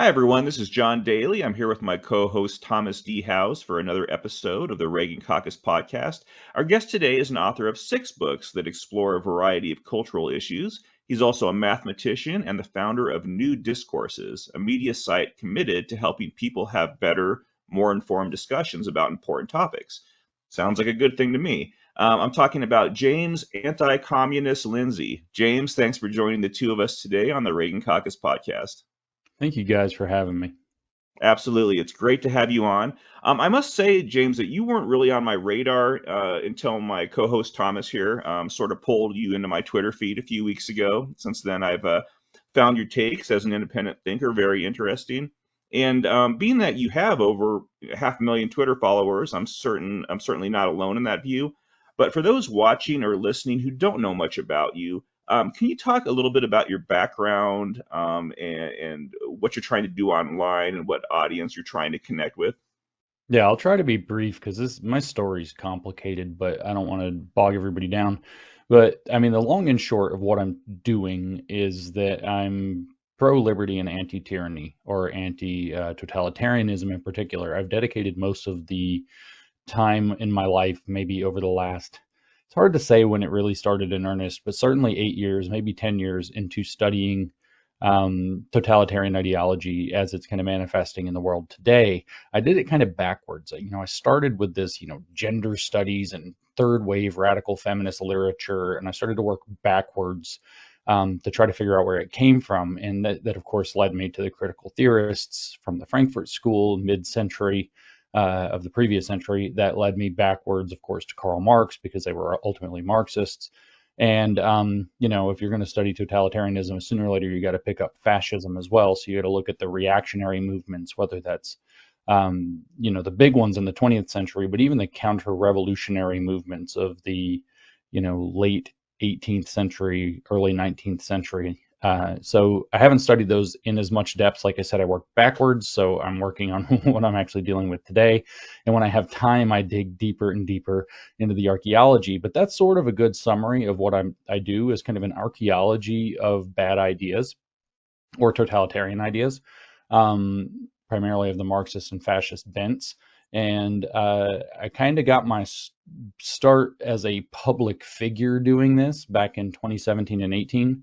Hi, everyone. This is John Daly. I'm here with my co host Thomas D. House for another episode of the Reagan Caucus podcast. Our guest today is an author of 6 books that explore a variety of cultural issues. He's also a mathematician and the founder of New Discourses, a media site committed to helping people have better, more informed discussions about important topics. Sounds like a good thing to me. I'm talking about James Anti-Communist Lindsay. James, thanks for joining the two of us today on the Reagan Caucus podcast. Thank you guys for having me. Absolutely. It's great to have you on. I must say, James, that you weren't really on my radar until my co host Thomas here sort of pulled you into my Twitter feed a few weeks ago. Since then, I've found your takes as an independent thinker very interesting. And being that you have over 500,000 Twitter followers, I'm certainly not alone in that view. But for those watching or listening who don't know much about you, can you talk a little bit about your background and what you're trying to do online and what audience you're trying to connect with? Yeah, I'll try to be brief because this my story's complicated, but I don't want to bog everybody down. But I mean, the long and short of what I'm doing is that I'm pro-liberty and anti-tyranny, or anti-totalitarianism in particular. I've dedicated most of the time in my life, maybe over the last, it's hard to say when it really started in earnest, but certainly 8 years, maybe 10 years into studying totalitarian ideology as it's kind of manifesting in the world today. I did it kind of backwards. I started with this, gender studies and third wave radical feminist literature, and I started to work backwards to try to figure out where it came from. And that, of course, led me to the critical theorists from the Frankfurt School, mid-century of the previous century. That led me backwards, of course, to Karl Marx, because they were ultimately Marxists. And if you're going to study totalitarianism, sooner or later you got to pick up fascism as well. So you got to look at the reactionary movements, whether that's the big ones in the 20th century, but even the counter-revolutionary movements of the late 18th century, early 19th century. So I haven't studied those in as much depth. Like I said, I work backwards, so I'm working on what I'm actually dealing with today. And when I have time, I dig deeper and deeper into the archaeology. But that's sort of a good summary of what I do, is kind of an archaeology of bad ideas or totalitarian ideas, primarily of the Marxist and fascist bents. And I kind of got my start as a public figure doing this back in 2017 and 18,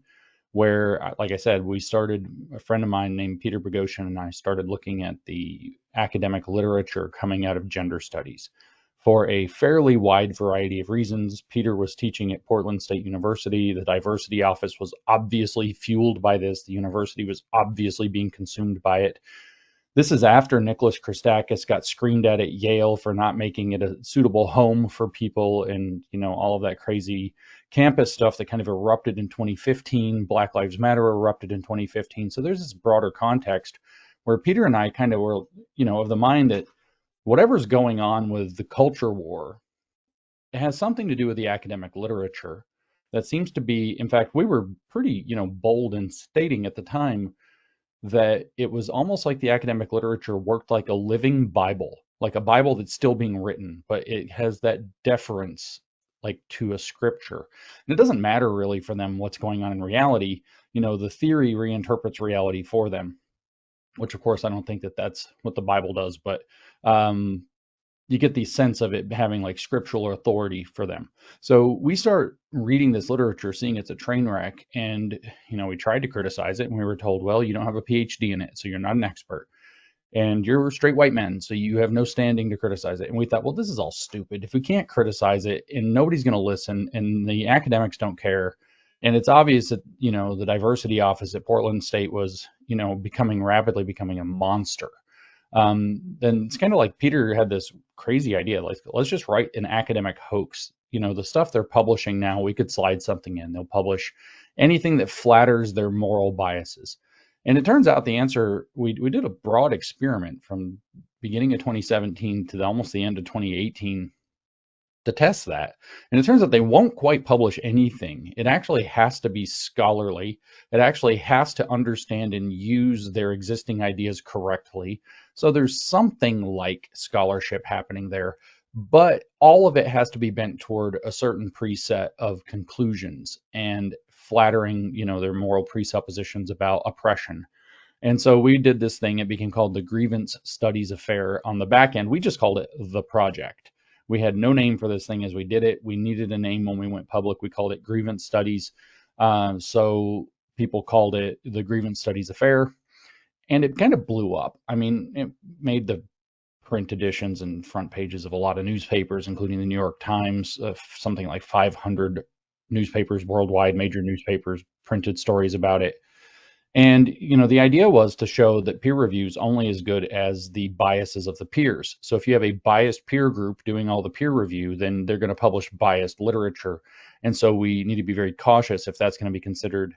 where, like I said, a friend of mine named Peter Boghossian and I started looking at the academic literature coming out of gender studies for a fairly wide variety of reasons. Peter was teaching at Portland State University. The diversity office was obviously fueled by this. The university was obviously being consumed by it. This is after Nicholas Christakis got screamed at Yale for not making it a suitable home for people, and all of that crazy campus stuff that kind of erupted in 2015. Black Lives Matter erupted in 2015. So there's this broader context where Peter and I kind of were, of the mind that whatever's going on with the culture war, it has something to do with the academic literature. That seems to be, in fact, we were pretty, bold in stating at the time that it was almost like the academic literature worked like a living Bible, like a Bible that's still being written, but it has that deference like to a scripture. And it doesn't matter really for them what's going on in reality. The theory reinterprets reality for them, which of course I don't think that that's what the Bible does, but you get the sense of it having like scriptural authority for them. So we start reading this literature, seeing it's a train wreck, and we tried to criticize it, and we were told, well, you don't have a PhD in it, so you're not an expert, and you're straight white men, so you have no standing to criticize it. And we thought, well, this is all stupid. If we can't criticize it and nobody's going to listen, and the academics don't care, and it's obvious that the diversity office at Portland State was rapidly becoming a monster, then it's kind of like Peter had this crazy idea, like, let's just write an academic hoax. The stuff they're publishing now, we could slide something in. They'll publish anything that flatters their moral biases. And it turns out the answer, we did a broad experiment from beginning of 2017 to almost the end of 2018 to test that. And it turns out they won't quite publish anything. It actually has to be scholarly. It actually has to understand and use their existing ideas correctly. So there's something like scholarship happening there, but all of it has to be bent toward a certain preset of conclusions and flattering, their moral presuppositions about oppression. And so we did this thing. It became called the Grievance Studies Affair. On the back end, we just called it the project. We had no name for this thing as we did it. We needed a name when we went public. We called it Grievance Studies. So people called it the Grievance Studies Affair, and it kind of blew up. I mean, it made the print editions and front pages of a lot of newspapers, including the New York Times. Something like 500 newspapers worldwide, major newspapers, printed stories about it. And the idea was to show that peer review is only as good as the biases of the peers. So if you have a biased peer group doing all the peer review, then they're going to publish biased literature. And so we need to be very cautious if that's going to be considered,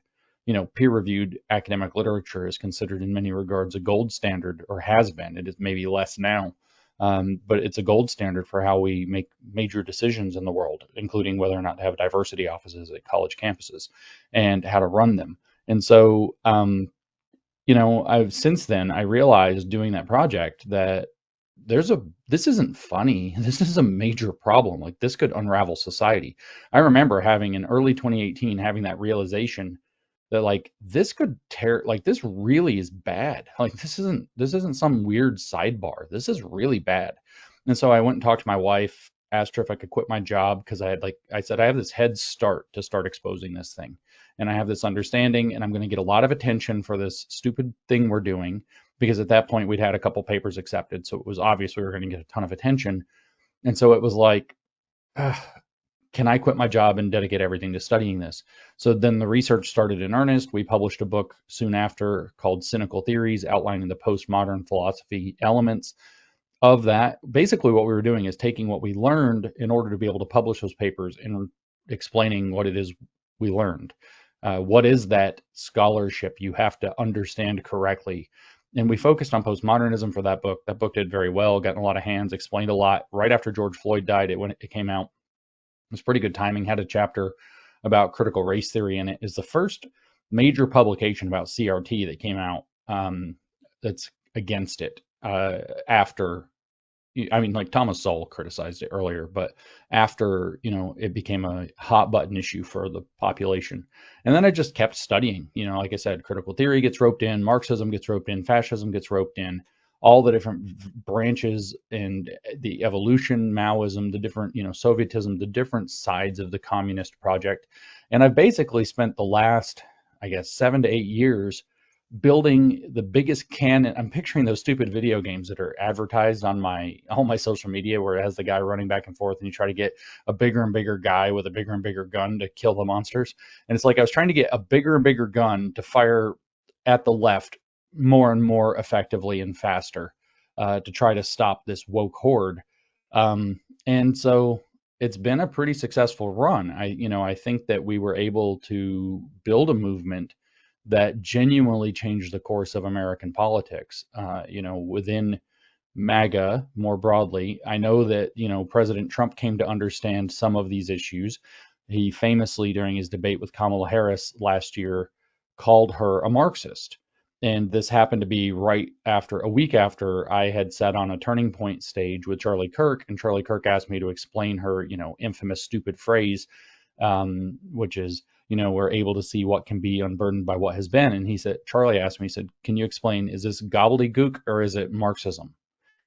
peer-reviewed academic literature is considered in many regards a gold standard, or has been. It is maybe less now, but it's a gold standard for how we make major decisions in the world, including whether or not to have diversity offices at college campuses and how to run them. And so, I've since then I realized doing that project that this isn't funny. This is a major problem. Like, this could unravel society. I remember having in early 2018 having that realization that, like, this could tear, like, this really is bad. Like, this isn't some weird sidebar. This is really bad. And so I went and talked to my wife, asked her if I could quit my job, because I said, I have this head start to start exposing this thing. And I have this understanding, and I'm going to get a lot of attention for this stupid thing we're doing, because at that point we'd had a couple papers accepted. So it was obvious we were going to get a ton of attention. And so it was like, can I quit my job and dedicate everything to studying this? So then the research started in earnest. We published a book soon after called Cynical Theories, outlining the postmodern philosophy elements of that. Basically, what we were doing is taking what we learned in order to be able to publish those papers and explaining what it is we learned. What is that scholarship you have to understand correctly? And we focused on postmodernism for that book. That book did very well, got in a lot of hands, explained a lot. Right after George Floyd died, when it came out, it was pretty good timing. Had a chapter about critical race theory in it. Is the first major publication about CRT that came out that's against it after. I mean, like, Thomas Sowell criticized it earlier, but after, it became a hot button issue for the population. And then I just kept studying. Like I said, critical theory gets roped in, Marxism gets roped in, fascism gets roped in, all the different branches, and the evolution, Maoism, the different, Sovietism, the different sides of the communist project. And I've basically spent the last, I guess, 7 to 8 years building the biggest cannon. I'm picturing those stupid video games that are advertised on all my social media, where it has the guy running back and forth and you try to get a bigger and bigger guy with a bigger and bigger gun to kill the monsters. And it's like I was trying to get a bigger and bigger gun to fire at the left more and more effectively and faster, to try to stop this woke horde. And so it's been a pretty successful run. I think that we were able to build a movement that genuinely changed the course of American politics, within MAGA more broadly. I know that, President Trump came to understand some of these issues. He famously, during his debate with Kamala Harris last year, called her a Marxist. And this happened to be a week after I had sat on a Turning Point stage with Charlie Kirk, and Charlie Kirk asked me to explain her, infamous stupid phrase, which is, we're able to see what can be unburdened by what has been. And Charlie asked me, he said, can you explain, is this gobbledygook or is it Marxism?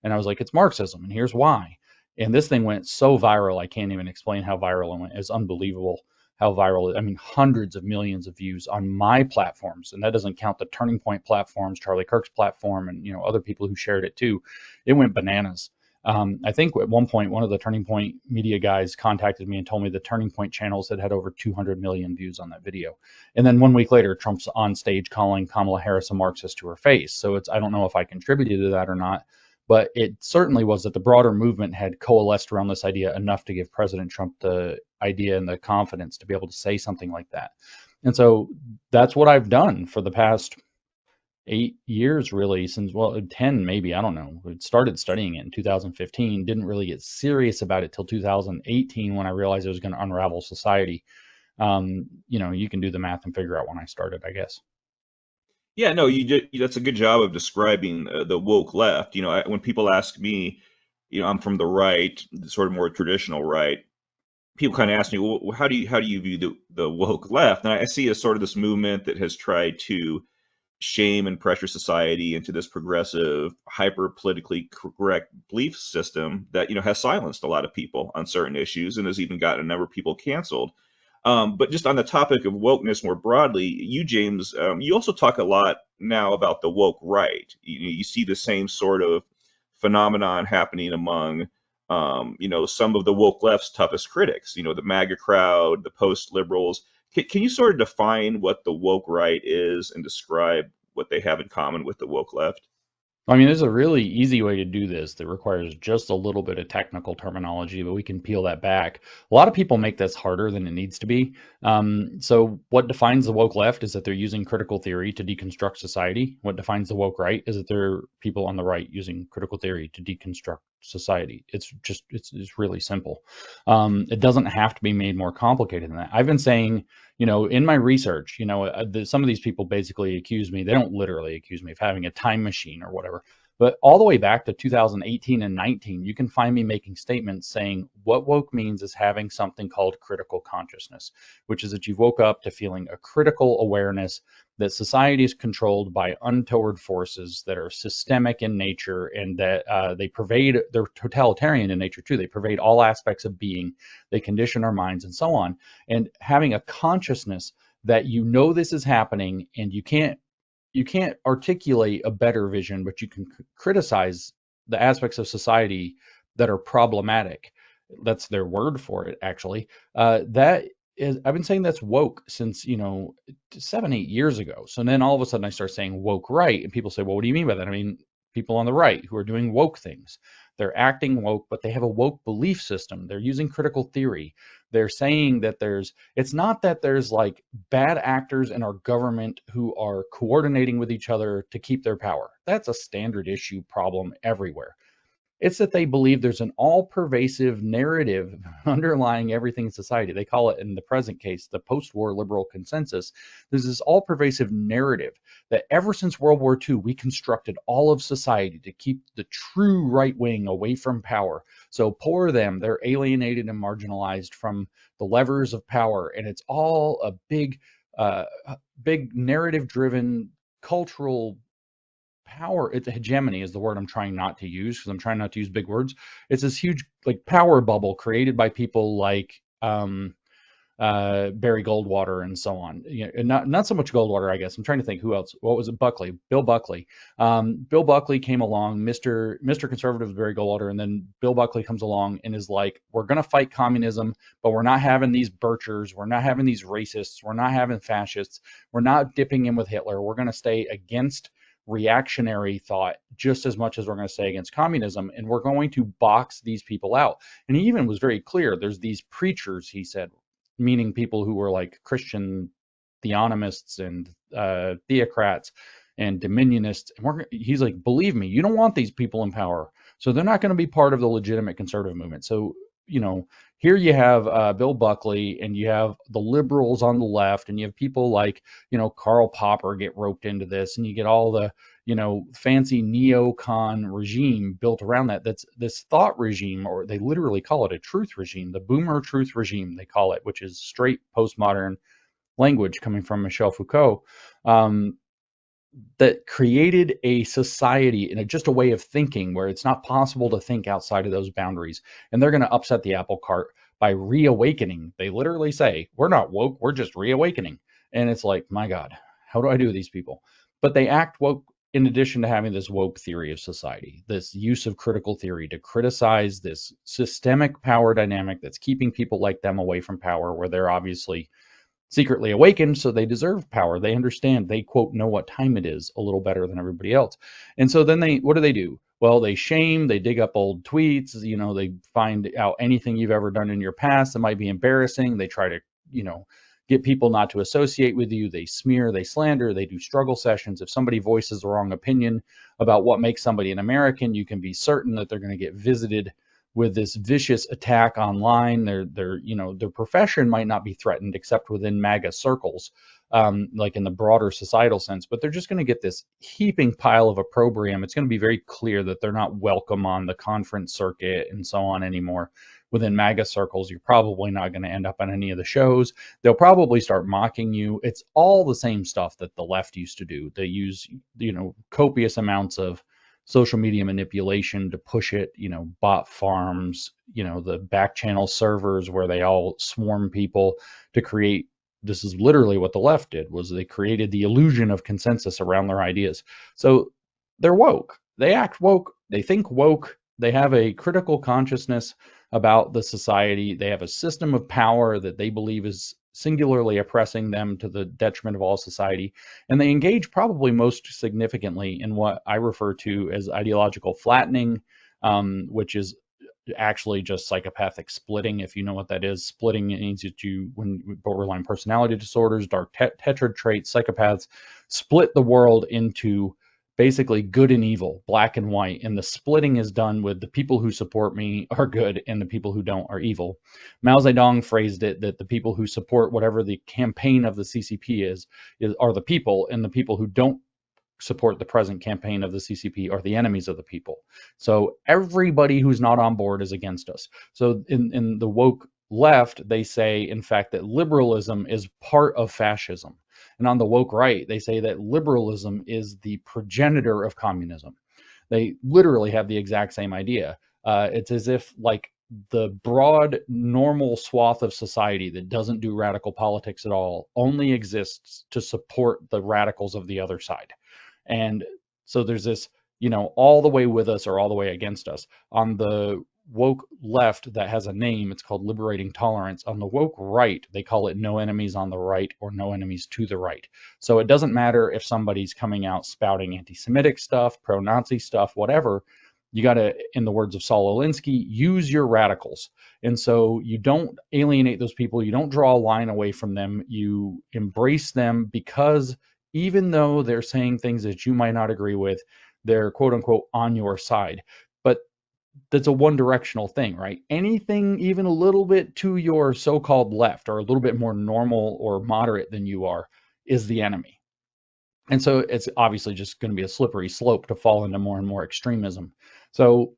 And I was like, it's Marxism, and here's why. And this thing went so viral, I can't even explain how viral it went. It's unbelievable how viral. I mean, hundreds of millions of views on my platforms, and that doesn't count the Turning Point platforms, Charlie Kirk's platform, and other people who shared it too. It went bananas. I think at one point, one of the Turning Point media guys contacted me and told me the Turning Point channels had over 200 million views on that video. And then 1 week later, Trump's on stage calling Kamala Harris a Marxist to her face. So I don't know if I contributed to that or not, but it certainly was that the broader movement had coalesced around this idea enough to give President Trump the idea and the confidence to be able to say something like that. And so that's what I've done for the past 8 years, really, since, well, 10 maybe, I don't know. I started studying it in 2015, didn't really get serious about it till 2018 when I realized it was going to unravel society. You can do the math and figure out when I started, I guess. Yeah, no, you did. That's a good job of describing the woke left. When people ask me, I'm from the right, the sort of more traditional right. People kind of ask me, well, how do you view the woke left? And I see as sort of this movement that has tried to shame and pressure society into this progressive, hyper politically correct belief system that has silenced a lot of people on certain issues and has even gotten a number of people canceled. But just on the topic of wokeness more broadly, you, James, you also talk a lot now about the woke right. You see the same sort of phenomenon happening among, some of the woke left's toughest critics, the MAGA crowd, the post liberals. Can you sort of define what the woke right is and describe what they have in common with the woke left? I mean, there's a really easy way to do this that requires just a little bit of technical terminology, but we can peel that back. A lot of people make this harder than it needs to be. So, what defines the woke left is that they're using critical theory to deconstruct society. What defines the woke right is that they're people on the right using critical theory to deconstruct society. It's really simple. It doesn't have to be made more complicated than that. I've been saying, in my research, some of these people basically accuse me, they don't literally accuse me of having a time machine or whatever, but all the way back to 2018 and 19, you can find me making statements saying what woke means is having something called critical consciousness, which is that you woke up to feeling a critical awareness that society is controlled by untoward forces that are systemic in nature and that they're totalitarian in nature too. They pervade all aspects of being, they condition our minds and so on. And having a consciousness that this is happening and you can't articulate a better vision, but you can criticize the aspects of society that are problematic. That's their word for it, actually. I've been saying that's woke since, 7, 8 years ago. So then all of a sudden I start saying woke right. And people say, well, what do you mean by that? I mean, people on the right who are doing woke things. They're acting woke, but they have a woke belief system. They're using critical theory. They're saying that it's not that there's like bad actors in our government who are coordinating with each other to keep their power. That's a standard issue problem everywhere. It's that they believe there's an all-pervasive narrative underlying everything in society. They call it, in the present case, the post-war liberal consensus. There's this all-pervasive narrative that ever since World War II, we constructed all of society to keep the true right wing away from power. So poor them, they're alienated and marginalized from the levers of power. And it's all a big narrative-driven cultural power. It's a hegemony is the word I'm trying not to use because I'm trying not to use big words. It's this huge like power bubble created by people like Barry Goldwater and so on. And not so much Goldwater, I guess. I'm trying to think who else. What was it? Buckley, Bill Buckley. Bill Buckley came along, Mr. Conservative Barry Goldwater, and then Bill Buckley comes along and is like, we're going to fight communism, but we're not having these birchers, we're not having these racists, we're not having fascists, we're not dipping in with Hitler. We're going to stay against reactionary thought just as much as we're going to say against communism, and we're going to box these people out. And he even was very clear. There's these preachers, he said, meaning people who were like Christian theonomists and theocrats and dominionists. And he's like, believe me, you don't want these people in power, so they're not going to be part of the legitimate conservative movement. So here you have Bill Buckley, and you have the liberals on the left, and you have people like, Karl Popper get roped into this, and you get all the, fancy neocon regime built around that. That's this thought regime, or they literally call it a truth regime, the boomer truth regime, they call it, which is straight postmodern language coming from Michel Foucault. That created a society and just a way of thinking where it's not possible to think outside of those boundaries. And they're going to upset the apple cart by reawakening. They literally say, we're not woke, we're just reawakening. And it's like, my God, how do I do with these people? But they act woke in addition to having this woke theory of society, this use of critical theory to criticize this systemic power dynamic that's keeping people like them away from power, where they're obviously secretly awakened, so they deserve power. They understand, they quote, know what time it is a little better than everybody else. And so then what do? Well, they shame, they dig up old tweets, they find out anything you've ever done in your past that might be embarrassing. They try to, get people not to associate with you. They smear, they slander, they do struggle sessions. If somebody voices the wrong opinion about what makes somebody an American, you can be certain that they're going to get visited with this vicious attack online. Their profession might not be threatened except within MAGA circles, like in the broader societal sense, but they're just going to get this heaping pile of opprobrium. It's going to be very clear that they're not welcome on the conference circuit and so on anymore. within MAGA circles, you're probably not going to end up on any of the shows. They'll probably start mocking you. It's all the same stuff that the left used to do. They use, copious amounts of social media manipulation to push it, bot farms, the back channel servers where they all swarm people to create. This is literally what the left did, was they created the illusion of consensus around their ideas. So they're woke. They act woke. They think woke. They have a critical consciousness about the society. They have a system of power that they believe is singularly oppressing them to the detriment of all society. And they engage probably most significantly in what I refer to as ideological flattening, which is actually just psychopathic splitting. If you know what that is, splitting means that when borderline personality disorders, dark tetrad traits, psychopaths split the world into basically good and evil, black and white. And the splitting is done with the people who support me are good and the people who don't are evil. Mao Zedong phrased it that the people who support whatever the campaign of the CCP are the people, and the people who don't support the present campaign of the CCP are the enemies of the people. So everybody who's not on board is against us. So in the woke left, they say, in fact, that liberalism is part of fascism. And on the woke right, they say that liberalism is the progenitor of communism. They literally have the exact same idea. It's as if like the broad normal swath of society that doesn't do radical politics at all only exists to support the radicals of the other side. And so there's this, all the way with us or all the way against us. On the woke left, that has a name, it's called liberating tolerance. On the woke right, they call it no enemies on the right or no enemies to the right. So it doesn't matter if somebody's coming out spouting anti-Semitic stuff, pro-Nazi stuff, whatever. You got to, in the words of Saul Alinsky, use your radicals. And so you don't alienate those people. You don't draw a line away from them. You embrace them, because even though they're saying things that you might not agree with, they're quote unquote on your side. But that's a one directional thing, right? Anything even a little bit to your so-called left or a little bit more normal or moderate than you are is the enemy. And so it's obviously just going to be a slippery slope to fall into more and more extremism. So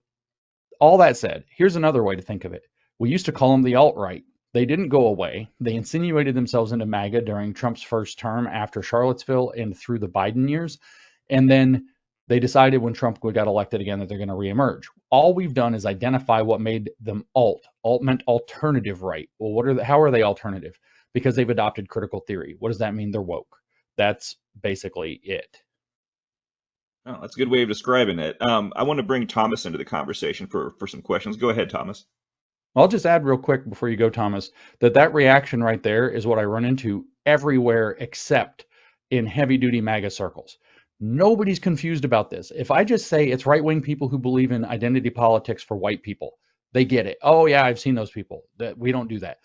all that said, here's another way to think of it. We used to call them the alt-right. They didn't go away. They insinuated themselves into MAGA during Trump's first term after Charlottesville and through the Biden years. And then they decided when Trump got elected again that they're going to reemerge. All we've done is identify what made them alt. Alt meant alternative right. Well, how are they alternative? Because they've adopted critical theory. What does that mean? They're woke. That's basically it. Oh, that's a good way of describing it. I want to bring Thomas into the conversation for some questions. Go ahead, Thomas. I'll just add real quick before you go, Thomas, that reaction right there is what I run into everywhere except in heavy-duty MAGA circles. Nobody's confused about this. If I just say it's right-wing people who believe in identity politics for white people, they get it. Oh, yeah, I've seen those people. That we don't do that.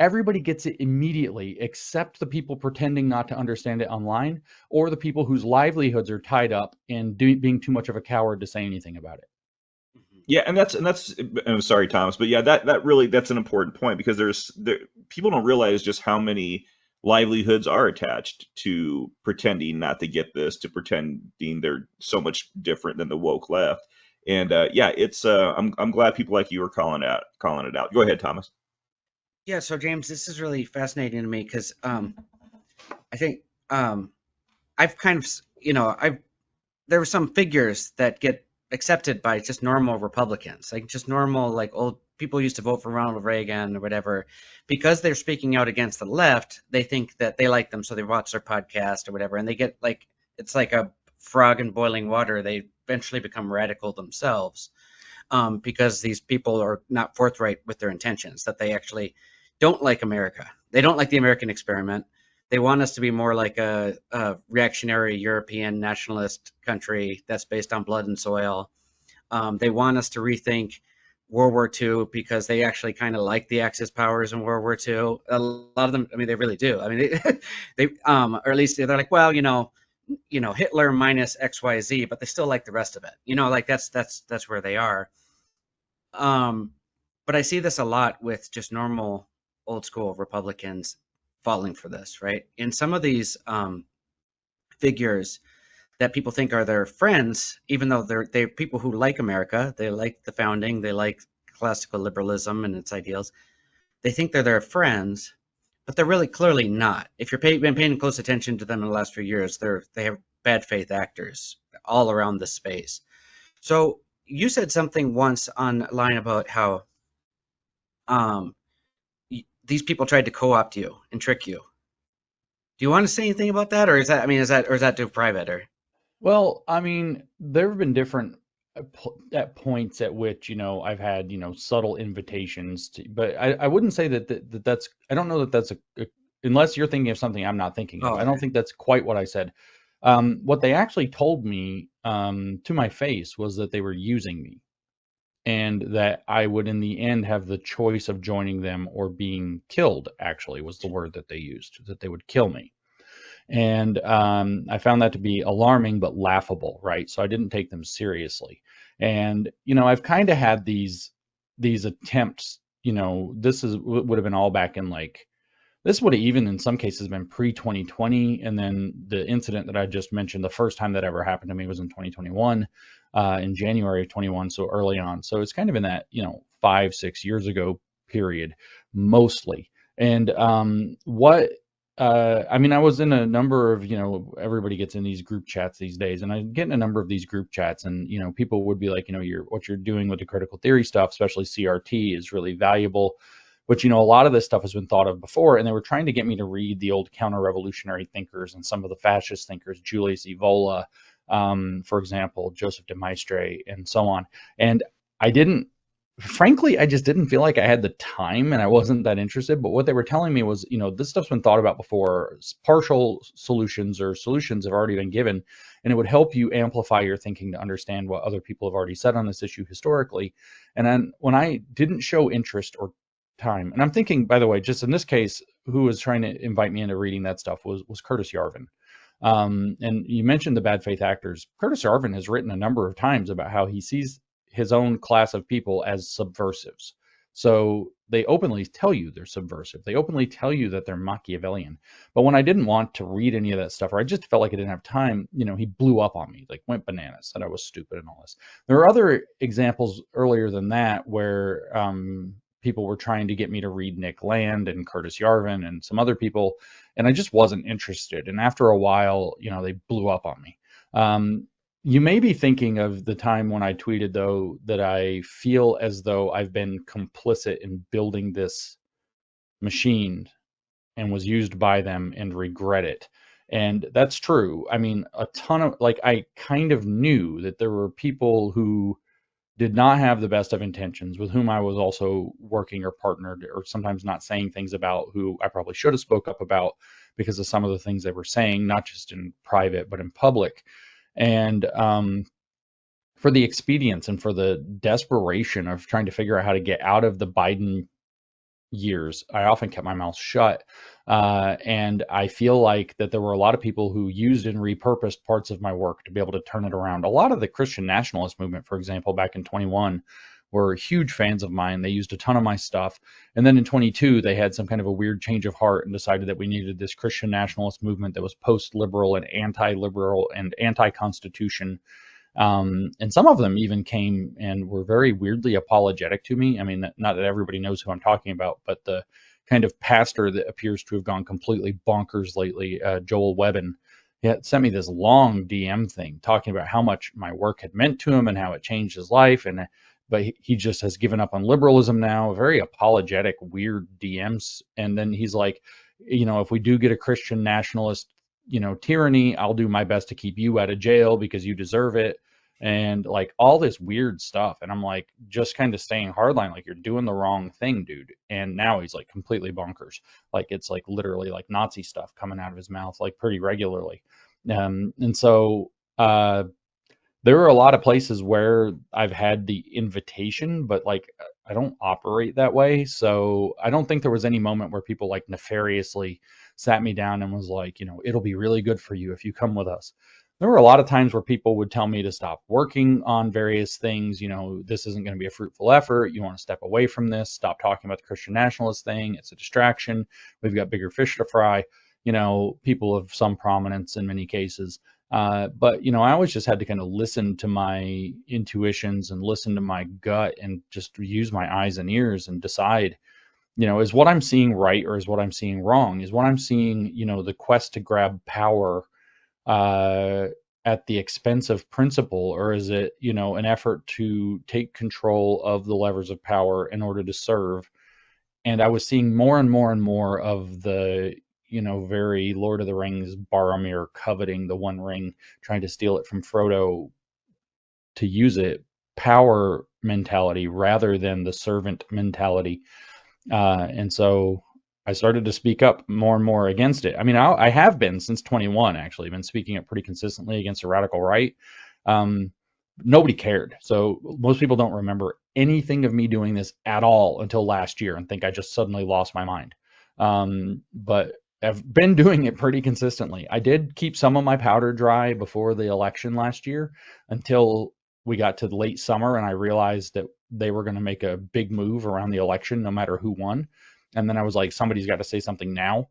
Everybody gets it immediately, except the people pretending not to understand it online, or the people whose livelihoods are tied up in being too much of a coward to say anything about it. Yeah, and that's. I'm sorry, Thomas, but yeah, that's an important point, because people don't realize just how many livelihoods are attached to pretending not to get this, to pretending they're so much different than the woke left. And yeah, it's I'm glad people like you are calling it out. Go ahead, Thomas. Yeah, so James, this is really fascinating to me because I think I've kind of, there were some figures that get accepted by just normal Republicans, like just normal, like old people used to vote for Ronald Reagan or whatever, because they're speaking out against the left. They think that they like them, so they watch their podcast or whatever, and they get like, it's like a frog in boiling water. They eventually become radical themselves because these people are not forthright with their intentions, that they actually don't like America. They don't like the American experiment. They want us to be more like a reactionary European nationalist country that's based on blood and soil. They want us to rethink World War II because they actually kind of like the Axis powers in World War II. A lot of them, I mean, they really do. I mean, they or at least they're like, well, Hitler minus XYZ, but they still like the rest of it. Like that's where they are. But I see this a lot with just normal old school Republicans falling for this, right? And some of these figures that people think are their friends, even though they're people who like America, they like the founding, they like classical liberalism and its ideals. They think they're their friends, but they're really clearly not. If you've been paying close attention to them in the last few years, they have bad faith actors all around this space. So you said something once online about how um, these people tried to co-opt you and trick you. Do you want to say anything about that, or is that too private? Or Well, I mean, there have been different at points at which, I've had, subtle invitations to, but I wouldn't say that's, I don't know that that's unless you're thinking of something I'm not thinking of. I don't think that's quite what I said. What they actually told me, to my face, was that they were using me, and that I would in the end have the choice of joining them or being killed, actually was the word that they used, that they would kill me. And I found that to be alarming but laughable, right? So I didn't take them seriously. And I've kind of had these attempts. This would have been all back in this would have even in some cases been pre-2020, and then the incident that I just mentioned, the first time that ever happened to me was in 2021, in January of 21, so early on. So it's kind of in that 5-6 years ago period mostly. And I was in a number of, everybody gets in these group chats these days, and I get in a number of these group chats, and, people would be like, what you're doing with the critical theory stuff, especially CRT, is really valuable. But, a lot of this stuff has been thought of before, and they were trying to get me to read the old counter-revolutionary thinkers and some of the fascist thinkers, Julius Evola, for example, Joseph de Maistre, and so on. And frankly, I just didn't feel like I had the time, and I wasn't that interested. But what they were telling me was, this stuff's been thought about before. Partial solutions or solutions have already been given, and it would help you amplify your thinking to understand what other people have already said on this issue historically. And then when I didn't show interest or time, and I'm thinking, by the way, just in this case, who was trying to invite me into reading that stuff was Curtis Yarvin. And you mentioned the bad faith actors. Curtis Yarvin has written a number of times about how he sees his own class of people as subversives. So they openly tell you they're subversive. They openly tell you that they're Machiavellian. But when I didn't want to read any of that stuff, or I just felt like I didn't have time, he blew up on me, like went bananas, said I was stupid and all this. There are other examples earlier than that where people were trying to get me to read Nick Land and Curtis Yarvin and some other people, and I just wasn't interested. And after a while, they blew up on me. You may be thinking of the time when I tweeted, though, that I feel as though I've been complicit in building this machine and was used by them and regret it. And that's true. I mean, a ton of, I kind of knew that there were people who did not have the best of intentions, with whom I was also working or partnered, or sometimes not saying things about, who I probably should have spoke up about because of some of the things they were saying, not just in private, but in public. And for the expedience and for the desperation of trying to figure out how to get out of the Biden years, I often kept my mouth shut. And I feel like that there were a lot of people who used and repurposed parts of my work to be able to turn it around. A lot of the Christian nationalist movement, for example, back in 21, were huge fans of mine. They used a ton of my stuff. And then in 22, they had some kind of a weird change of heart and decided that we needed this Christian nationalist movement that was post-liberal and anti-liberal and anti-constitution. And some of them even came and were very weirdly apologetic to me. I mean, not that everybody knows who I'm talking about, but the kind of pastor that appears to have gone completely bonkers lately, Joel Webbin, sent me this long DM thing talking about how much my work had meant to him and how it changed his life. But he just has given up on liberalism now, very apologetic, weird DMs. And then he's like, if we do get a Christian nationalist, tyranny, I'll do my best to keep you out of jail because you deserve it. And all this weird stuff. And I'm like, just kind of staying hardline, like, you're doing the wrong thing, dude. And now he's like completely bonkers. It's like literally like Nazi stuff coming out of his mouth, like pretty regularly. And so, there are a lot of places where I've had the invitation, but I don't operate that way. So I don't think there was any moment where people nefariously sat me down and was like, it'll be really good for you if you come with us. There were a lot of times where people would tell me to stop working on various things. This isn't going to be a fruitful effort. You want to step away from this. Stop talking about the Christian nationalist thing. It's a distraction. We've got bigger fish to fry. People of some prominence in many cases. But, I always just had to kind of listen to my intuitions and listen to my gut and just use my eyes and ears and decide, is what I'm seeing right or is what I'm seeing wrong? Is what I'm seeing, the quest to grab power uh, at the expense of principle, or is it, an effort to take control of the levers of power in order to serve? And I was seeing more and more and more of the, very Lord of the Rings Boromir coveting the One Ring, trying to steal it from Frodo to use it, power mentality rather than the servant mentality. And so I started to speak up more and more against it. I mean, I have been since 21, actually, been speaking up pretty consistently against the radical right. Nobody cared. So most people don't remember anything of me doing this at all until last year and think I just suddenly lost my mind. But I've been doing it pretty consistently. I did keep some of my powder dry before the election last year until we got to the late summer and I realized that they were going to make a big move around the election no matter who won. And then I was like, somebody's got to say something now.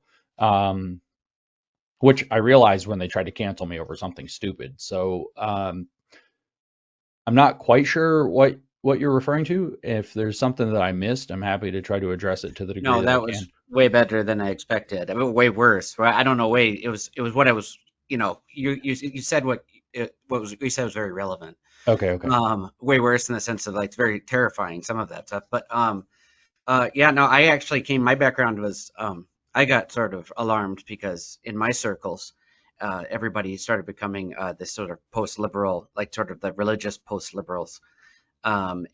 Which I realized when they tried to cancel me over something stupid. So I'm not quite sure what you're referring to. If there's something that I missed, I'm happy to try to address it to the degree No, that I that was way better than I expected. I mean, way worse. Right? I don't know. It was what I was. You said what you said was very relevant. Okay. Way worse in the sense of like it's very terrifying, some of that stuff. But yeah, no, I actually my background was I got sort of alarmed because in my circles, everybody started becoming this sort of post-liberal, like sort of the religious post-liberals. And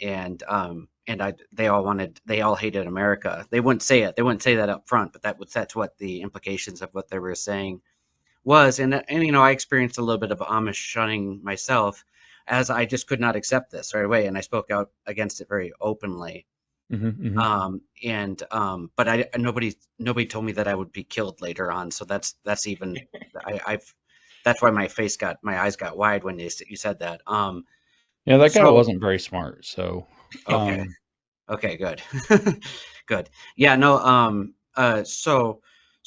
they all hated America. They wouldn't say it. They wouldn't say that up front, but that's what the implications of what they were saying was. And I experienced a little bit of Amish shunning myself, as I just could not accept this right away, and I spoke out against it very openly. Mm-hmm, mm-hmm. But nobody told me that I would be killed later on. So that's even that's why my eyes got wide when you said that. Yeah, that guy wasn't very smart. So okay, good. Good. Yeah, no, so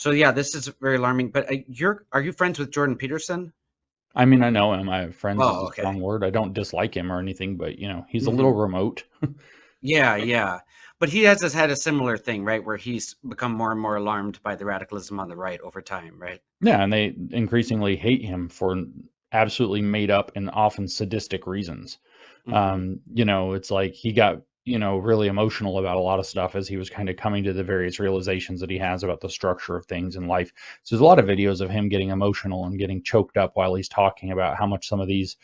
yeah, this is very alarming, but are you friends with Jordan Peterson? I mean, I know him. I have friends is a okay. strong word. I don't dislike him or anything, but he's a Mhm. little remote. Yeah. But he has had a similar thing, right? Where he's become more and more alarmed by the radicalism on the right over time, right? Yeah, and they increasingly hate him for absolutely made up and often sadistic reasons. Mhm. It's like he got, really emotional about a lot of stuff as he was kind of coming to the various realizations that he has about the structure of things in life. So there's a lot of videos of him getting emotional and getting choked up while he's talking about how much some of these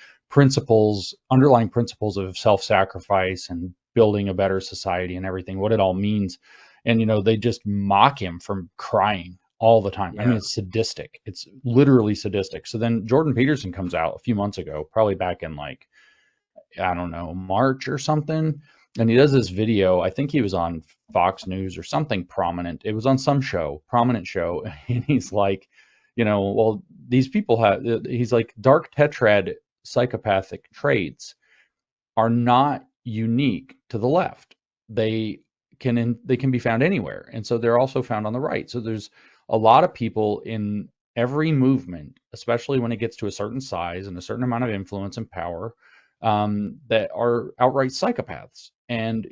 underlying principles of self-sacrifice and building a better society and everything, what it all means. And, they just mock him from crying all the time. I mean, it's sadistic. It's literally sadistic. So then Jordan Peterson comes out a few months ago, probably back in like, I don't know, March or something. And he does this video. I think he was on Fox News or something prominent. It was on some prominent show. And he's like, well, these people he's like, dark tetrad psychopathic traits are not unique to the left. They can be found anywhere. And so they're also found on the right. So there's a lot of people in every movement, especially when it gets to a certain size and a certain amount of influence and power, that are outright psychopaths, and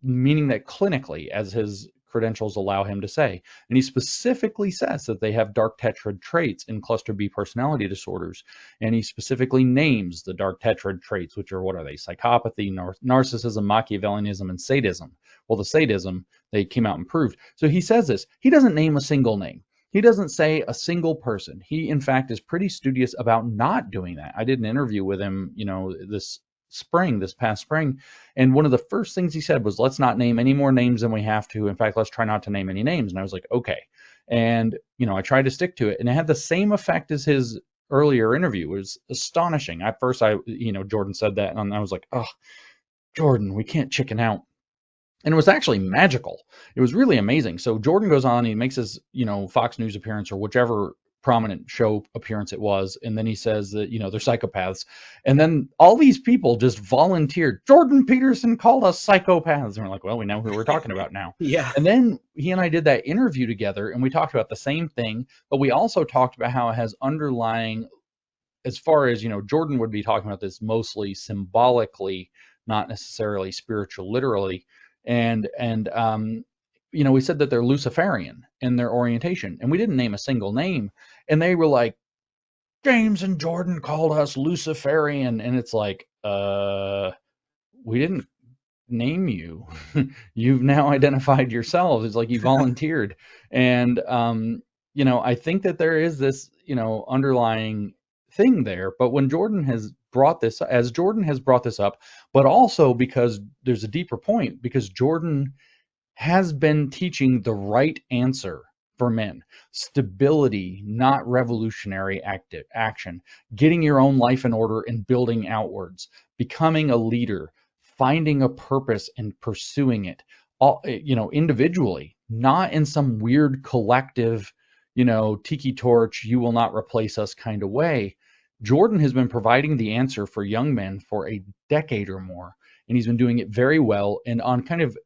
meaning that clinically, as his credentials allow him to say. And he specifically says that they have dark tetrad traits in cluster B personality disorders. And he specifically names the dark tetrad traits, which are, what are they? Psychopathy, narcissism, Machiavellianism, and sadism. Well, the sadism, they came out and proved. So he says this. He doesn't name a single name. He doesn't say a single person. He, in fact, is pretty studious about not doing that. I did an interview with him, this past spring. And one of the first things he said was, let's not name any more names than we have to. In fact, let's try not to name any names. And I was like, okay. And, I tried to stick to it. And it had the same effect as his earlier interview. It was astonishing. At first, Jordan said that. And I was like, oh, Jordan, we can't chicken out. And it was actually magical. It was really amazing. So Jordan goes on, he makes his, Fox News appearance or whichever prominent show appearance it was. And then he says that, they're psychopaths. And then all these people just volunteered. Jordan Peterson called us psychopaths. And we're like, well, we know who we're talking about now. Yeah. And then he and I did that interview together and we talked about the same thing, but we also talked about how it has underlying as far as, Jordan would be talking about this mostly symbolically, not necessarily spiritual, literally. And we said that they're Luciferian in their orientation, and we didn't name a single name. And they were like, James and Jordan called us Luciferian. And it's like, we didn't name you. You've now identified yourselves. It's like you volunteered. And, I think that there is this, underlying thing there. But when Jordan has brought this, as Jordan has brought this up, but also because there's a deeper point, because Jordan has been teaching the right answer for men: stability, not revolutionary action, getting your own life in order and building outwards, becoming a leader, finding a purpose and pursuing it, all, individually, not in some weird collective, tiki torch, you will not replace us kind of way. Jordan has been providing the answer for young men for a decade or more, and he's been doing it very well and on kind of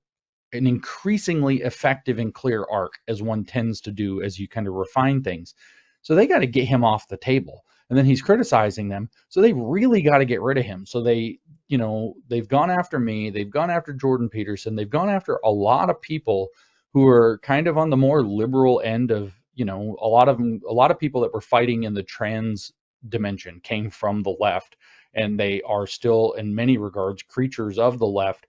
an increasingly effective and clear arc, as one tends to do as you kind of refine things. So they got to get him off the table. And then he's criticizing them. So they really got to get rid of him. So they've gone after me. They've gone after Jordan Peterson. They've gone after a lot of people who are kind of on the more liberal end of, a lot of people that were fighting in the trans dimension came from the left. And they are still, in many regards, creatures of the left,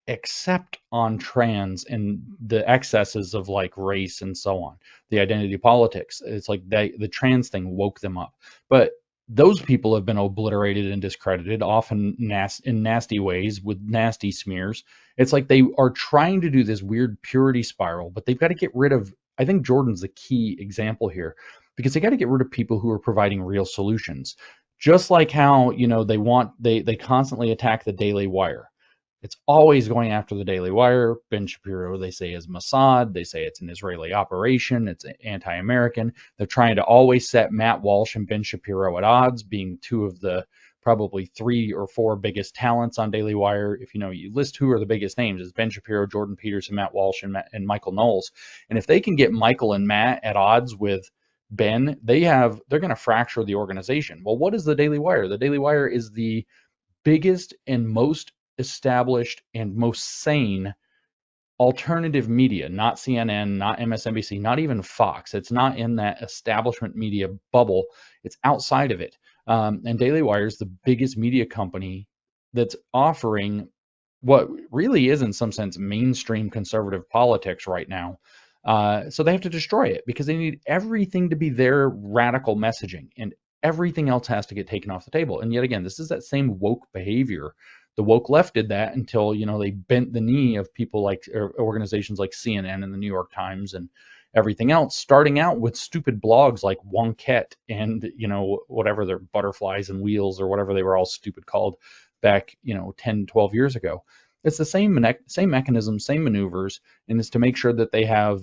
except on trans and the excesses of like race and so on, the identity politics. It's like the trans thing woke them up. But those people have been obliterated and discredited, often in nasty ways with nasty smears. It's like they are trying to do this weird purity spiral, but they've got to get rid of, I think Jordan's the key example here, because they got to get rid of people who are providing real solutions. Just like how, they constantly attack the Daily Wire. It's always going after the Daily Wire. Ben Shapiro, they say, is Mossad. They say it's an Israeli operation. It's anti-American. They're trying to always set Matt Walsh and Ben Shapiro at odds, being two of the probably 3 or 4 biggest talents on Daily Wire. If you list who are the biggest names, it's Ben Shapiro, Jordan Peterson, Matt Walsh, and Michael Knowles. And if they can get Michael and Matt at odds with Ben, they're going to fracture the organization. Well, what is the Daily Wire? The Daily Wire is the biggest and most established and most sane alternative media, not CNN, not MSNBC, not even Fox. It's not in that establishment media bubble. It's outside of it. And Daily Wire is the biggest media company that's offering what really is, in some sense, mainstream conservative politics right now. So they have to destroy it because they need everything to be their radical messaging, and everything else has to get taken off the table. And yet again, this is that same woke behavior. The woke left did that until, they bent the knee of people like organizations like CNN and the New York Times and everything else, starting out with stupid blogs like Wonkette and, whatever their butterflies and wheels or whatever they were all stupid called back, 10, 12 years ago. It's the same mechanism, same maneuvers, and it's to make sure that they have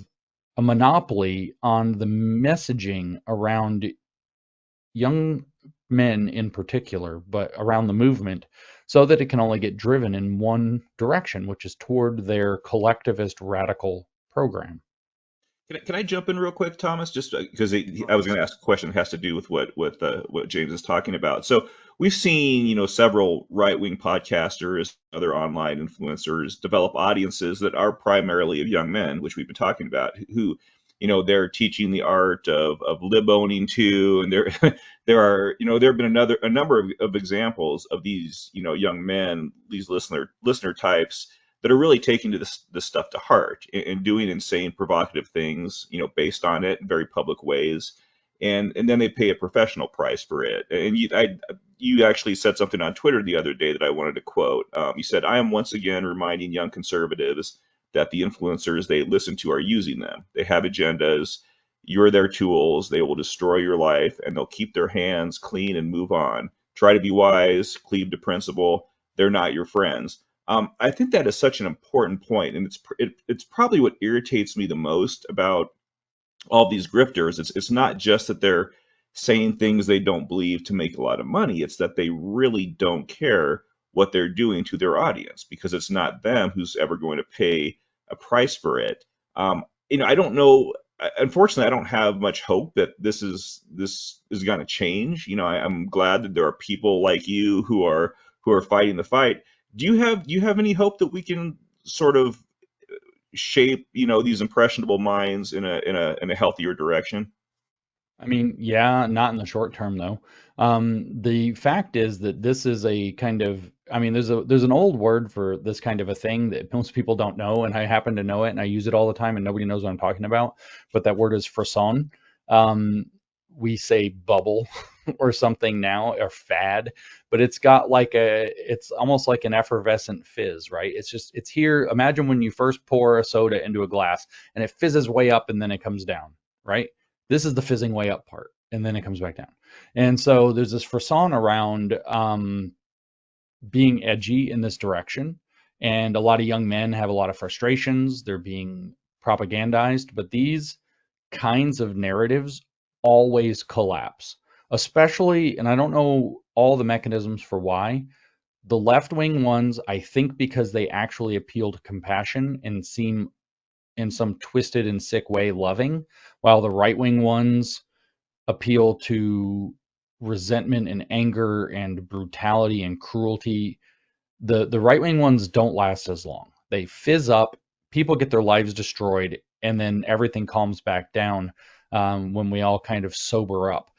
a monopoly on the messaging around young men in particular, but around the movement, so that it can only get driven in one direction, which is toward their collectivist radical program. Can I jump in real quick, Thomas? Just because I was going to ask a question that has to do with what James is talking about. So we've seen, several right-wing podcasters, other online influencers develop audiences that are primarily of young men, which we've been talking about, who, they're teaching the art of lib owning too, and there have been a number of examples of these, young men, these listener types that are really taking this stuff to heart and doing insane, provocative things, based on it in very public ways, and then they pay a professional price for it. And you actually said something on Twitter the other day that I wanted to quote. You said, "I am once again reminding young conservatives that the influencers they listen to are using them. They have agendas. You're their tools. They will destroy your life, and they'll keep their hands clean and move on. Try to be wise, cleave to principle. They're not your friends." I think that is such an important point, and it's probably what irritates me the most about all these grifters. It's not just that they're saying things they don't believe to make a lot of money. It's that they really don't care what they're doing to their audience, because it's not them who's ever going to pay a price for it. I don't know. unfortunately, I don't have much hope that this is going to change. I'm glad that there are people like you who are fighting the fight. Do you have any hope that we can sort of shape these impressionable minds in a healthier direction? I mean, yeah, not in the short term though. The fact is that this is a kind of, I mean, there's an old word for this kind of a thing that most people don't know, and I happen to know it, and I use it all the time, and nobody knows what I'm talking about. But that word is frisson. Um, we say bubble or something now, or fad, but it's got like it's almost like an effervescent fizz, right? It's here. Imagine when you first pour a soda into a glass, and it fizzes way up, and then it comes down, right? This is the fizzing way up part, and then it comes back down. And so there's this frisson around being edgy in this direction. And a lot of young men have a lot of frustrations. They're being propagandized, but these kinds of narratives always collapse, especially, and I don't know all the mechanisms for why. The left wing ones, I think because they actually appeal to compassion and seem in some twisted and sick way loving, while the right wing ones appeal to resentment and anger and brutality and cruelty. The right wing ones don't last as long. They fizz up, people get their lives destroyed, and then everything calms back down when we all kind of sober up.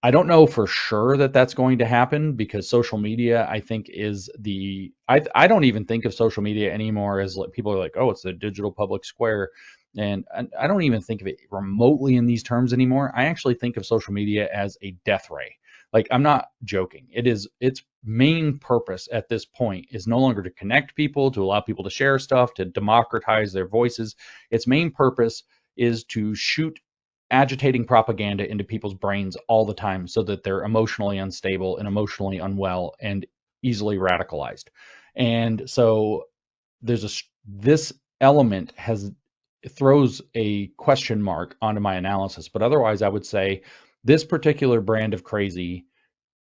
I don't know for sure that that's going to happen because social media, I think, is I don't even think of social media anymore as like people are like, oh, it's the digital public square. And I don't even think of it remotely in these terms anymore. I actually think of social media as a death ray. Like, I'm not joking. Its main purpose at this point is no longer to connect people, to allow people to share stuff, to democratize their voices. Its main purpose is to shoot agitating propaganda into people's brains all the time so that they're emotionally unstable and emotionally unwell and easily radicalized. And so this element throws a question mark onto my analysis, but otherwise I would say this particular brand of crazy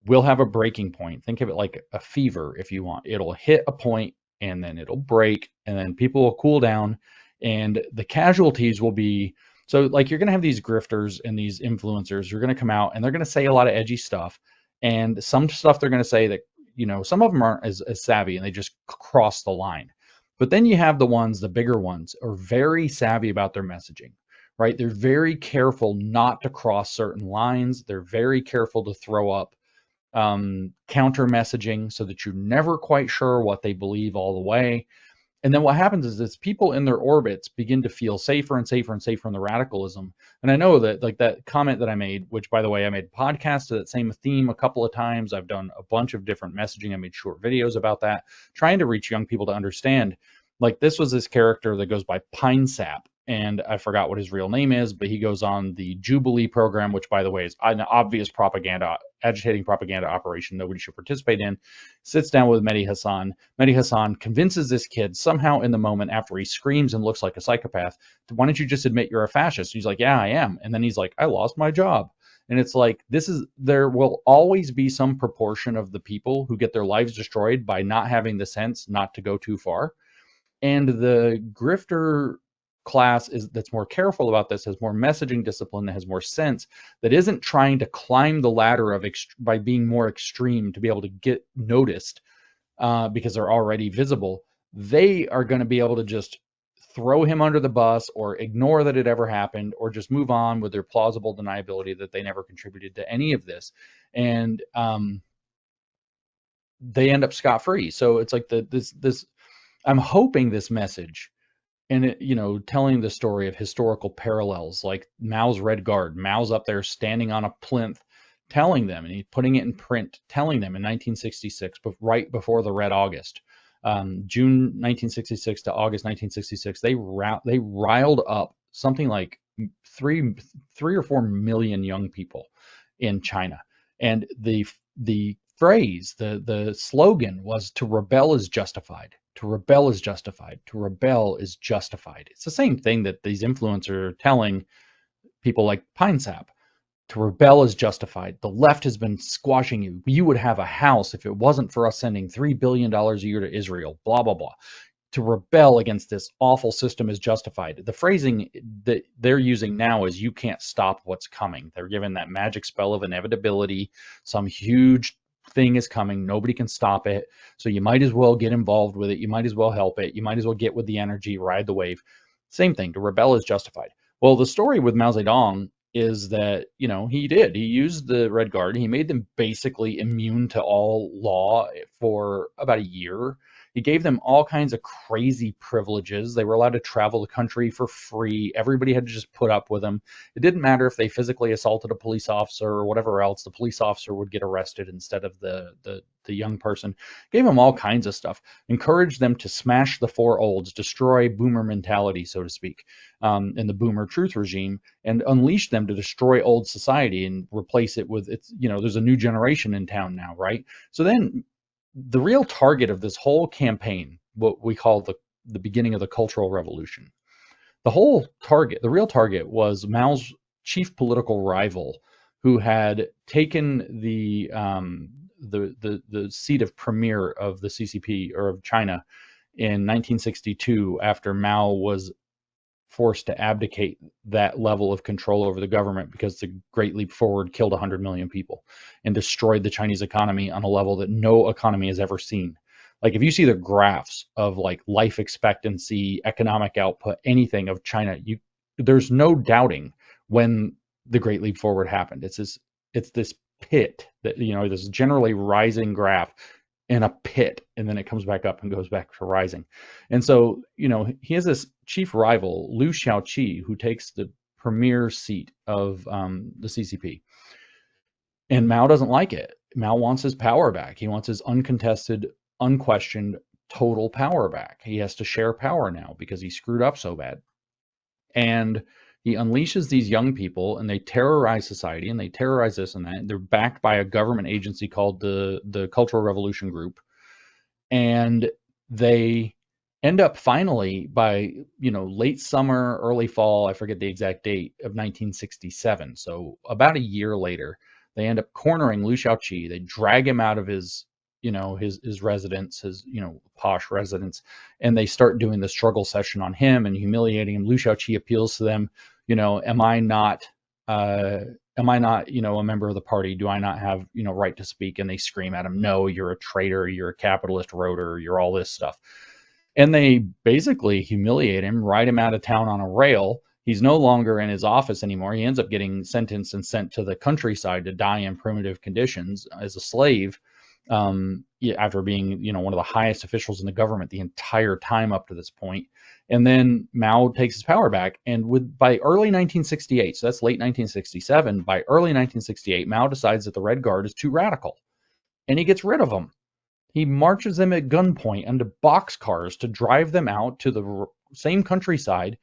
will have a breaking point. Think of it like a fever if you want. It'll hit a point and then it'll break and then people will cool down and the casualties will be. So, like, you're going to have these grifters and these influencers who are going to come out and they're going to say a lot of edgy stuff. And some stuff they're going to say that, some of them aren't as savvy and they just cross the line. But then you have the bigger ones, are very savvy about their messaging, right? They're very careful not to cross certain lines. They're very careful to throw up counter messaging so that you're never quite sure what they believe all the way. And then what happens is people in their orbits begin to feel safer and safer and safer in the radicalism. And I know that, like, that comment that I made, which, by the way, I made podcasts to that same theme a couple of times. I've done a bunch of different messaging. I made short videos about that, trying to reach young people to understand. Like, this was this character that goes by Pine Sap, and I forgot what his real name is, but he goes on the Jubilee program, which, by the way, is an obvious agitating propaganda operation nobody should participate in. Sits down with Mehdi Hassan. Mehdi Hassan convinces this kid somehow in the moment after he screams and looks like a psychopath, why don't you just admit you're a fascist? He's like, yeah, I am. And then he's like, I lost my job. And it's like, there will always be some proportion of the people who get their lives destroyed by not having the sense not to go too far. And the grifter class that's more careful about this, has more messaging discipline, that has more sense, that isn't trying to climb the ladder by being more extreme to be able to get noticed because they're already visible. They are going to be able to just throw him under the bus or ignore that it ever happened or just move on with their plausible deniability that they never contributed to any of this. And they end up scot-free. So it's like this I'm hoping this message and it, telling the story of historical parallels, like Mao's Red Guard. Mao's up there standing on a plinth telling them, and he's putting it in print, telling them in 1966, but right before the Red August, June 1966 to August 1966, they riled up something like 3 or 4 million young people in China. And the phrase, the slogan was, to rebel is justified. To rebel is justified. To rebel is justified. It's the same thing that these influencers are telling people like Pine Sap. To rebel is justified. The left has been squashing you. You would have a house if it wasn't for us sending $3 billion a year to Israel. Blah, blah, blah. to rebel against this awful system is justified. The phrasing that they're using now is you can't stop what's coming. They're given that magic spell of inevitability. Some huge thing is coming. Nobody can stop it. So you might as well get involved with it. You might as well help it. You might as well get with the energy, ride the wave. Same thing. To rebel is justified. Well, the story with Mao Zedong is that, he used the Red Guard. He made them basically immune to all law for about a year. He gave them all kinds of crazy privileges. They were allowed to travel the country for free. Everybody had to just put up with them. It didn't matter if they physically assaulted a police officer or whatever else. The police officer would get arrested instead of the young person. Gave them all kinds of stuff. Encouraged them to smash the four olds, destroy boomer mentality, so to speak, in the boomer truth regime, and unleash them to destroy old society and replace it with, there's a new generation in town now, right? So then the real target of this whole campaign, what we call the beginning of the Cultural Revolution, the real target was Mao's chief political rival, who had taken the seat of premier of the CCP, or of China, in 1962 after Mao was forced to abdicate that level of control over the government because the Great Leap Forward killed 100 million people and destroyed the Chinese economy on a level that no economy has ever seen. Like, if you see the graphs of like life expectancy, economic output, anything of China, there's no doubting when the Great Leap Forward happened. It's this pit that, this generally rising graph in a pit, and then it comes back up and goes back to rising. And so, he has this chief rival, Liu Shaoqi, who takes the premier seat of the CCP. And Mao doesn't like it. Mao wants his power back. He wants his uncontested, unquestioned, total power back. He has to share power now because he screwed up so bad. And he unleashes these young people, and they terrorize society, and they terrorize this and that. They're backed by a government agency called the Cultural Revolution Group. And they end up finally by, late summer, early fall, I forget the exact date, of 1967. So about a year later, they end up cornering Liu Shaoqi. They drag him out of his residence, his, posh residence, and they start doing the struggle session on him and humiliating him. Liu Shaoqi appeals to them, am I not, a member of the party? Do I not have, right to speak? And they scream at him, no, you're a traitor, you're a capitalist rotor, you're all this stuff. And they basically humiliate him, ride him out of town on a rail. He's no longer in his office anymore. He ends up getting sentenced and sent to the countryside to die in primitive conditions as a slave, after being, one of the highest officials in the government the entire time up to this point. And then Mao takes his power back. And by early 1968, so that's late 1967, by early 1968, Mao decides that the Red Guard is too radical, and he gets rid of them. He marches them at gunpoint into boxcars to drive them out to the same countryside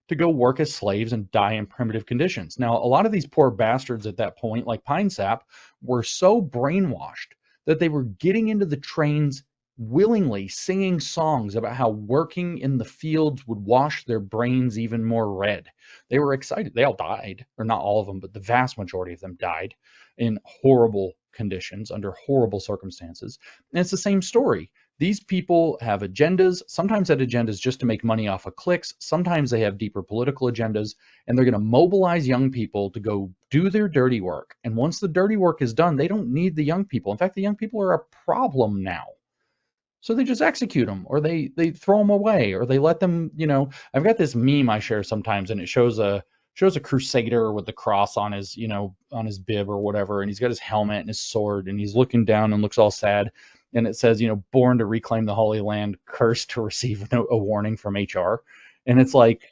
to go work as slaves and die in primitive conditions. Now, a lot of these poor bastards at that point, like Pine Sap, were so brainwashed that they were getting into the trains willingly, singing songs about how working in the fields would wash their brains even more red. They were excited. They all died, or not all of them, but the vast majority of them died in horrible conditions, under horrible circumstances. And it's the same story. These people have agendas. Sometimes that agenda is just to make money off of clicks. Sometimes they have deeper political agendas, and they're going to mobilize young people to go do their dirty work. And once the dirty work is done, they don't need the young people. In fact, the young people are a problem now. So they just execute them, or they throw them away, or they let them, I've got this meme I share sometimes, and it shows a crusader with the cross on his, on his bib or whatever, and he's got his helmet and his sword, and he's looking down and looks all sad. And it says, born to reclaim the Holy Land, cursed to receive a warning from HR. And it's like,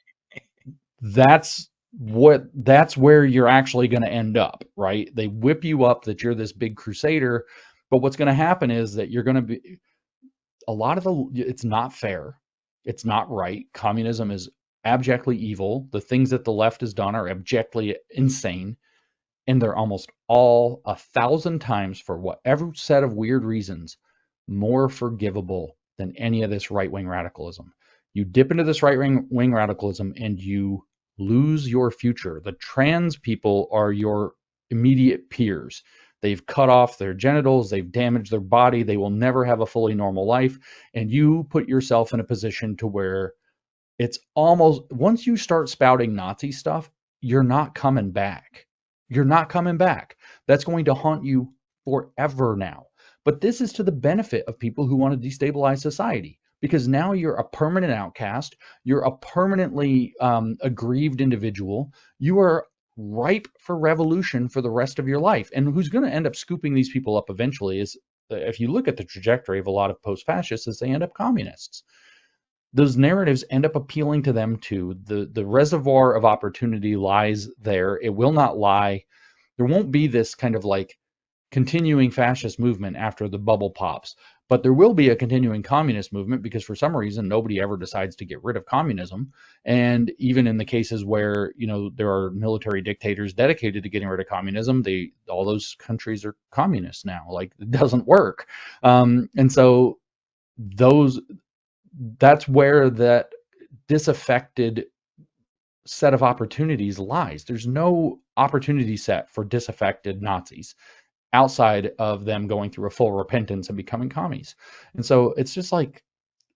that's where you're actually going to end up, right? They whip you up that you're this big crusader, but what's going to happen is that you're going to be, it's not fair. It's not right. Communism is abjectly evil. The things that the left has done are abjectly insane. And they're almost all 1,000 times, for whatever set of weird reasons, more forgivable than any of this right-wing radicalism. You dip into this right-wing radicalism and you lose your future. The trans people are your immediate peers. they've cut off their genitals, they've damaged their body, they will never have a fully normal life. And you put yourself in a position to where it's almost, once you start spouting Nazi stuff, you're not coming back. You're not coming back. That's going to haunt you forever now. But this is to the benefit of people who want to destabilize society, because now you're a permanent outcast. You're a permanently aggrieved individual. You are ripe for revolution for the rest of your life. And who's going to end up scooping these people up eventually is, if you look at the trajectory of a lot of post-fascists, is they end up communists. Those narratives end up appealing to them too. The reservoir of opportunity lies there. It will not lie. There won't be this kind of like continuing fascist movement after the bubble pops, but there will be a continuing communist movement, because for some reason nobody ever decides to get rid of communism. And even in the cases where, you know, there are military dictators dedicated to getting rid of communism, all those countries are communist now. Like, it doesn't work. And so that's where that disaffected set of opportunities lies. There's no opportunity set for disaffected Nazis outside of them going through a full repentance and becoming commies. And so it's just like,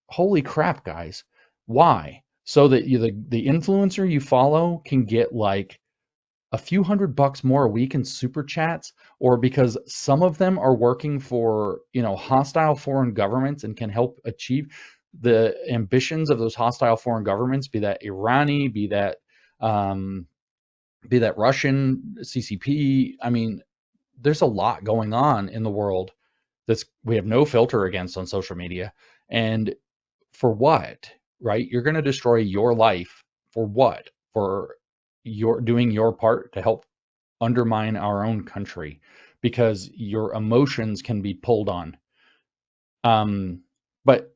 holy crap, guys. Why? So that the influencer you follow can get like a few $100 more a week in super chats, or because some of them are working for, you know, hostile foreign governments and can help achieve the ambitions of those hostile foreign governments, be that Irani, be that Russian CCP. I mean, there's a lot going on in the world we have no filter against on social media. And for what, right? You're going to destroy your life for what? For doing your part to help undermine our own country, because your emotions can be pulled on. But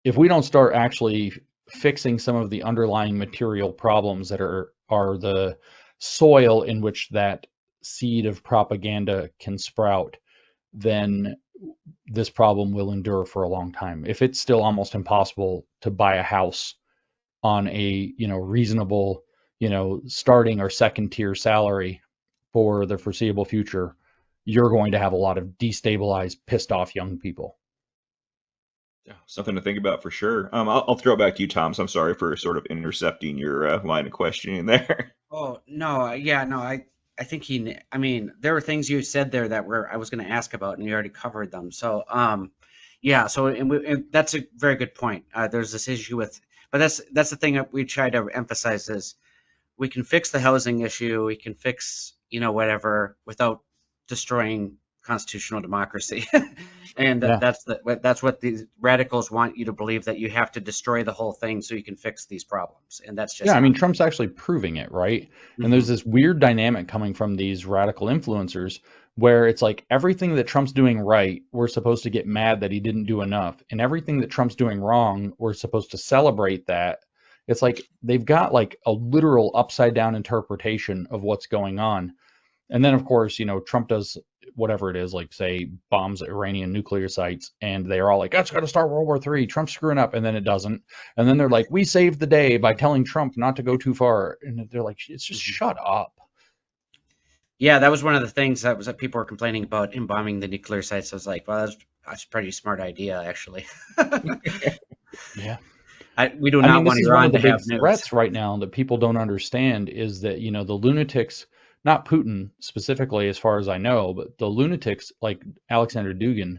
if we don't start actually fixing some of the underlying material problems that are the soil in which that seed of propaganda can sprout, then this problem will endure for a long time. If it's still almost impossible to buy a house on a, you know, reasonable, you know, starting or second tier salary for the foreseeable future, you're going to have a lot of destabilized, pissed off young people. Yeah, something to think about for sure. I'll throw it back to you, Tom. So I'm sorry for sort of intercepting your line of questioning there. Oh no, yeah, no, I think I mean, there were things you said there that I was going to ask about, and you already covered them. So, yeah, so and that's a very good point. There's this issue with, but that's the thing that we try to emphasize is we can fix the housing issue, we can fix, you know, whatever without destroying constitutional democracy. And Yeah. that's what these radicals want you to believe, that you have to destroy the whole thing so you can fix these problems. And that's just Yeah, I mean, Trump's actually proving it, right? And there's this weird dynamic coming from these radical influencers where it's like everything that Trump's doing right, we're supposed to get mad that he didn't do enough. And everything that Trump's doing wrong, we're supposed to celebrate that. It's like they've got like a literal upside down interpretation of what's going on. And then, of course, you know, Trump does whatever it is, like say bombs Iranian nuclear sites, and they're all like, that's got to start World War III. Trump's screwing up, and then it doesn't. And then they're like, we saved the day by telling Trump not to go too far. And they're like, it's just shut up. Yeah, that was one of the things that people were complaining about him bombing the nuclear sites. I was like, well, that's a pretty smart idea, actually. Yeah. We do not want Iran to have nukes. Threats right now that people don't understand is that, you know, the lunatics, not Putin specifically, as far as I know, but the lunatics like Alexander Dugin,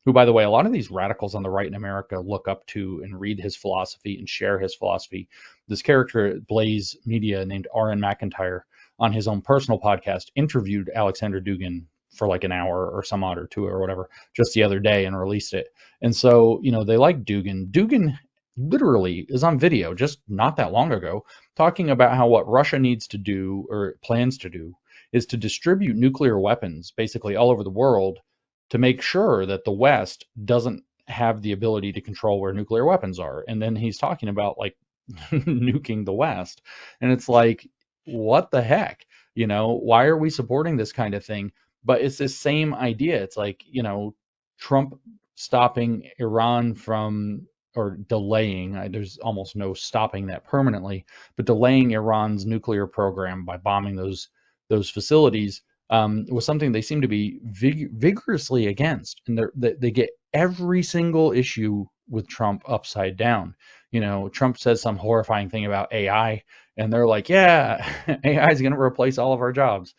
who, by the way, a lot of these radicals on the right in America look up to and read his philosophy and share his philosophy. This character at Blaze Media named R.N. McIntyre, on his own personal podcast, interviewed Alexander Dugin for like an hour or some odd or two or whatever just the other day and released it. And so, you know, they like Dugin. Dugin literally is on video just not that long ago talking about how what Russia needs to do or plans to do is to distribute nuclear weapons basically all over the world to make sure that the West doesn't have the ability to control where nuclear weapons are. And then he's talking about like nuking the West. And it's like, what the heck? You know, why are we supporting this kind of thing? But it's this same idea. It's like, you know, Trump stopping Iran from, or delaying, there's almost no stopping that permanently, but delaying Iran's nuclear program by bombing those facilities was something they seem to be vigorously against, and they get every single issue with Trump upside down. Trump says some horrifying thing about AI, and they're like, yeah, AI is going to replace all of our jobs.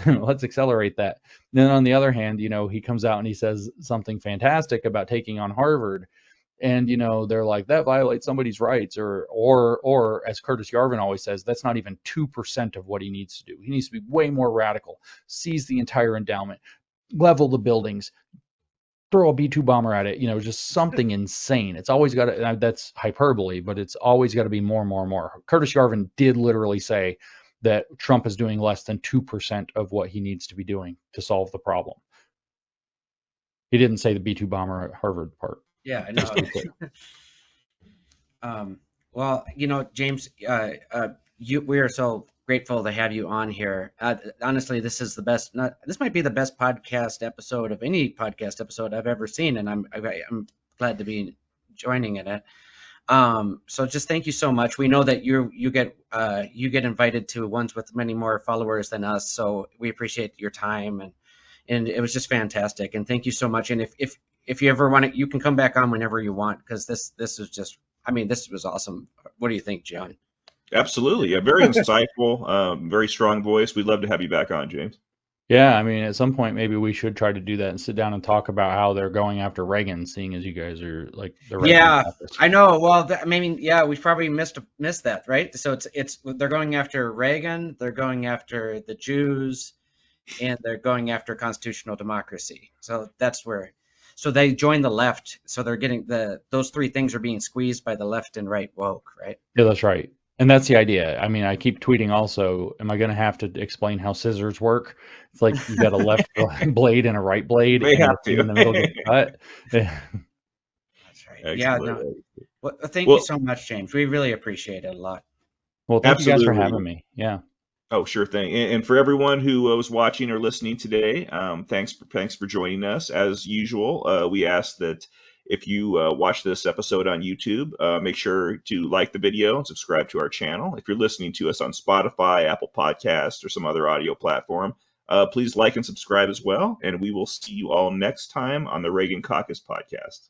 Let's accelerate that. Then on the other hand, he comes out and he says something fantastic about taking on Harvard. And they're like, that violates somebody's rights, or as Curtis Yarvin always says, that's not even 2% of what he needs to do. He needs to be way more radical, seize the entire endowment, level the buildings, throw a B-2 bomber at it, just something insane. It's always got to, that's hyperbole, but it's always got to be more and more and more. Curtis Yarvin did literally say that Trump is doing less than 2% of what he needs to be doing to solve the problem. He didn't say the B-2 bomber at Harvard part. Yeah, I know. Well, James, we are so grateful to have you on here. Honestly, this is the best. This might be the best podcast episode of any podcast episode I've ever seen, and I'm glad to be joining in it. So just thank you so much. We know that you get invited to ones with many more followers than us, so we appreciate your time, and it was just fantastic. And thank you so much. And if you ever want it, you can come back on whenever you want, because this is just, this was awesome. What do you think, John? Absolutely. A very insightful, very strong voice. We'd love to have you back on, James. Yeah, at some point, maybe we should try to do that and sit down and talk about how they're going after Reagan, seeing as you guys are like the Reagan office. I know. Well, we probably missed that, right? So it's they're going after Reagan, they're going after the Jews, and they're going after constitutional democracy. So that's where. So they joined the left. So they're getting those three things are being squeezed by the left and right woke, right? Yeah, that's right. And that's the idea. I keep tweeting also, am I going to have to explain how scissors work? It's like you got a left blade and a right blade. They have to. In the middle get cut. That's right. Excellent. Yeah. No. Well, thank you so much, James. We really appreciate it a lot. Well, thank you guys for having me. Yeah. Oh, sure thing. And for everyone who was watching or listening today, thanks for joining us. As usual, we ask that if you watch this episode on YouTube, make sure to like the video and subscribe to our channel. If you're listening to us on Spotify, Apple Podcasts, or some other audio platform, please like and subscribe as well. And we will see you all next time on the Reagan Caucus Podcast.